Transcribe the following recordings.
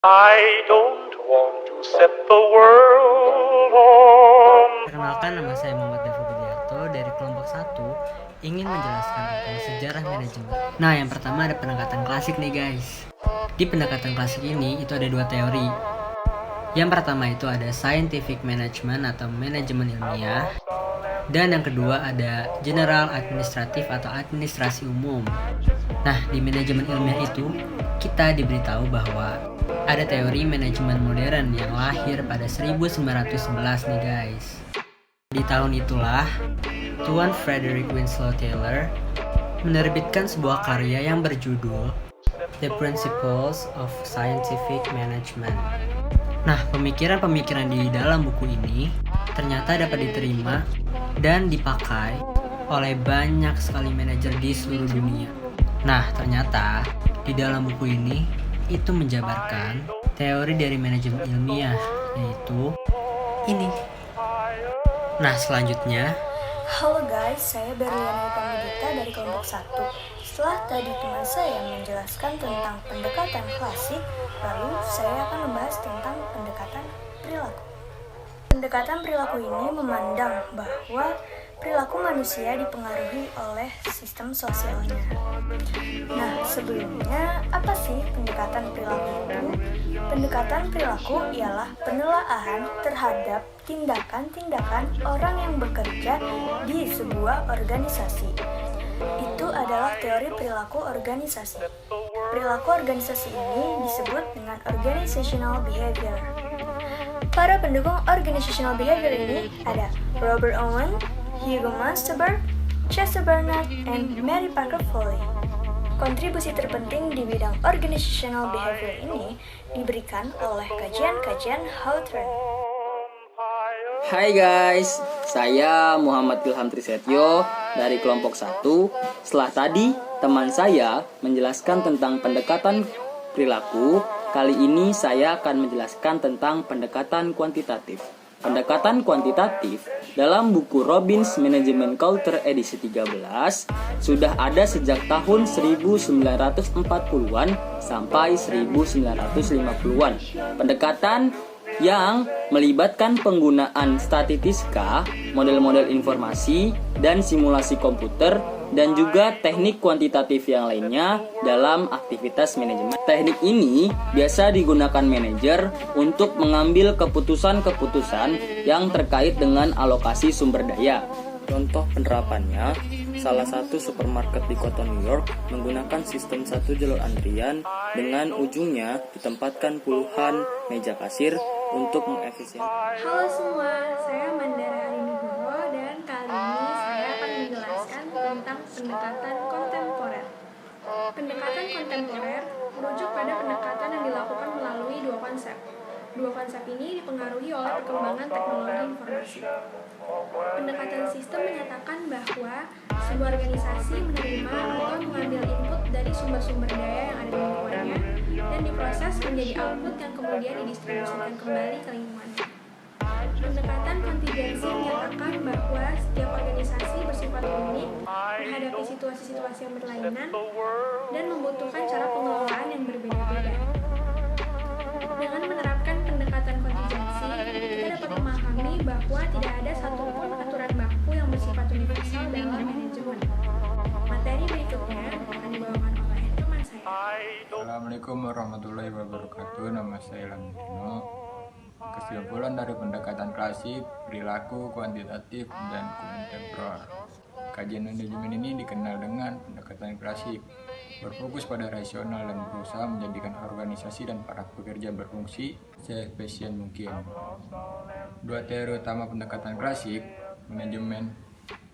I don't want to set the world on. Perkenalkan, nama saya Muhammad Delvo Budiarto dari kelompok 1, ingin menjelaskan tentang sejarah manajemen. Nah, yang pertama ada pendekatan klasik nih guys. Di pendekatan klasik ini itu ada dua teori. Yang pertama itu ada scientific management atau manajemen ilmiah. Dan yang kedua ada general administratif atau administrasi umum. Nah, di manajemen ilmiah itu kita diberitahu bahwa ada teori manajemen modern yang lahir pada 1911 nih guys. Di tahun itulah Tuan Frederick Winslow Taylor menerbitkan sebuah karya yang berjudul The Principles of Scientific Management. Nah, pemikiran-pemikiran di dalam buku ini ternyata dapat diterima dan dipakai oleh banyak sekali manajer di seluruh dunia. Nah, ternyata di dalam buku ini itu menjabarkan teori dari manajemen ilmiah, yaitu ini. Nah, selanjutnya, halo guys, saya Berliana Pamudita dari kelompok 1. Setelah tadi teman saya menjelaskan tentang pendekatan klasik, lalu saya akan membahas tentang pendekatan perilaku. Pendekatan perilaku ini memandang bahwa perilaku manusia dipengaruhi oleh sistem sosialnya. Nah, sebelumnya apa sih pendekatan perilaku itu? Pendekatan perilaku ialah penelaahan terhadap tindakan-tindakan orang yang bekerja di sebuah organisasi. Itu adalah teori perilaku organisasi. Perilaku organisasi ini disebut dengan organizational behavior. Para pendukung organizational behavior ini ada Robert Owen, Hugo Munsterberg, Chester Bernard, and Mary Parker Foley. Kontribusi terpenting di bidang organizational behavior ini diberikan oleh kajian-kajian Hawthorne. Hai guys, saya Muhammad Ilham Trisetyo dari kelompok 1. Setelah tadi teman saya menjelaskan tentang pendekatan perilaku, kali ini saya akan menjelaskan tentang pendekatan kuantitatif. Pendekatan kuantitatif dalam buku Robbins Management Culture edisi 13 sudah ada sejak tahun 1940-an sampai 1950-an. Pendekatan yang melibatkan penggunaan statistika, model-model informasi, dan simulasi komputer, dan juga teknik kuantitatif yang lainnya dalam aktivitas manajemen. Teknik ini biasa digunakan manajer untuk mengambil keputusan-keputusan yang terkait dengan alokasi sumber daya. Contoh penerapannya, salah satu supermarket di kota New York menggunakan sistem satu jalur antrian dengan ujungnya ditempatkan puluhan meja kasir untuk mengefisienkan. Halo semua, saya Mandara Nugroho dan kali ini saya akan menjelaskan tentang pendekatan kontemporer. Pendekatan kontemporer merujuk pada pendekatan yang dilakukan melalui dua konsep. Dua konsep ini dipengaruhi oleh perkembangan teknologi informasi. Pendekatan sistem menyatakan bahwa sebuah organisasi menerima atau mengambil input dari sumber-sumber daya yang ada di lingkungannya dan diproses menjadi output yang kemudian didistribusikan kembali ke lingkungannya. Pendekatan kontingensi menyatakan bahwa setiap organisasi bersifat unik, menghadapi situasi-situasi yang berlainan, dan membutuhkan cara pengelolaan yang berbeda-beda. Dengan menerapkan pendekatan kontingensi, kita dapat memahami bahwa tidak ada satupun aturan baku yang bersifat universal dalam manajemen. Materi berikutnya akan dibawakan oleh teman saya. Assalamualaikum warahmatullahi wabarakatuh. Nama saya Lamudino. Kesimpulan dari pendekatan klasik, perilaku, kuantitatif, dan kontemporer. Kajian manajemen ini dikenal dengan pendekatan klasik, berfokus pada rasional dan berusaha menjadikan organisasi dan para pekerja berfungsi seefisien mungkin. Dua teori utama pendekatan klasik, manajemen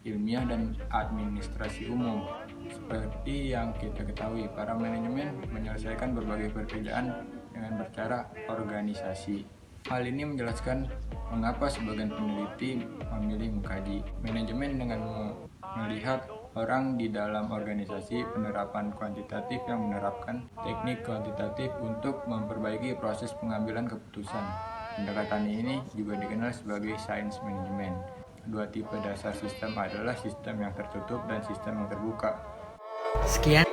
ilmiah dan administrasi umum. Seperti yang kita ketahui, para manajemen menyelesaikan berbagai pekerjaan dengan bercara organisasi. Hal ini menjelaskan mengapa sebagian peneliti memilih mengkaji manajemen dengan melihat orang di dalam organisasi, penerapan kuantitatif yang menerapkan teknik kuantitatif untuk memperbaiki proses pengambilan keputusan. Pendekatan ini juga dikenal sebagai science management. Dua tipe dasar sistem adalah sistem yang tertutup dan sistem yang terbuka. sekian